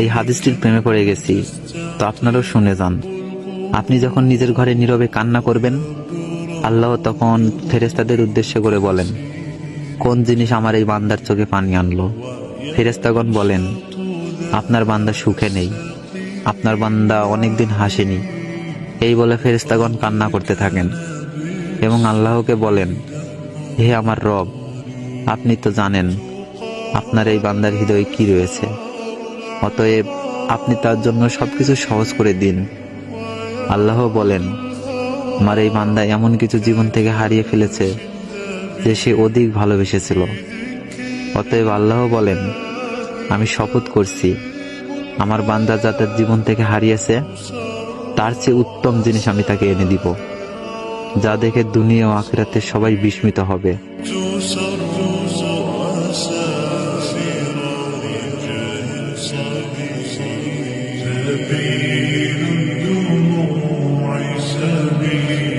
এই হাদিসটির প্রেমে পড়ে গেছি, তো আপনারাও শুনে যান। আপনি যখন নিজের ঘরে নীরবে কান্না করবেন, আল্লাহ তখন ফেরেশতাদের উদ্দেশ্য করে বলেন, কোন জিনিস আমার এই বান্দার চোখে পানি আনলো? ফেরেশতাগণ বলেন, আপনার বান্দা সুখে নেই, আপনার বান্দা অনেকদিন হাসেনি। এই বলে ফেরেশতাগণ কান্না করতে থাকেন এবং আল্লাহকে বলেন, হে আমার রব, আপনি তো জানেন আপনার এই বান্দার হৃদয়ে কি রয়েছে, অতএব আপনি তার জন্য সবকিছু সহজ করে দিন। আল্লাহ বলেন, আমার এই বান্দা এমন কিছু জীবন থেকে হারিয়ে ফেলেছে যে সে অধিক ভালোবেসেছিল। অতএব আল্লাহ বলেন, আমি শপথ করছি, আমার বান্দা যা তার জীবন থেকে হারিয়েছে তার চেয়ে উত্তম জিনিস আমি তাকে এনে দিব, যা দেখে দুনিয়া ও আখিরাতে সবাই বিস্মিত হবে। تبين الدموع سبيل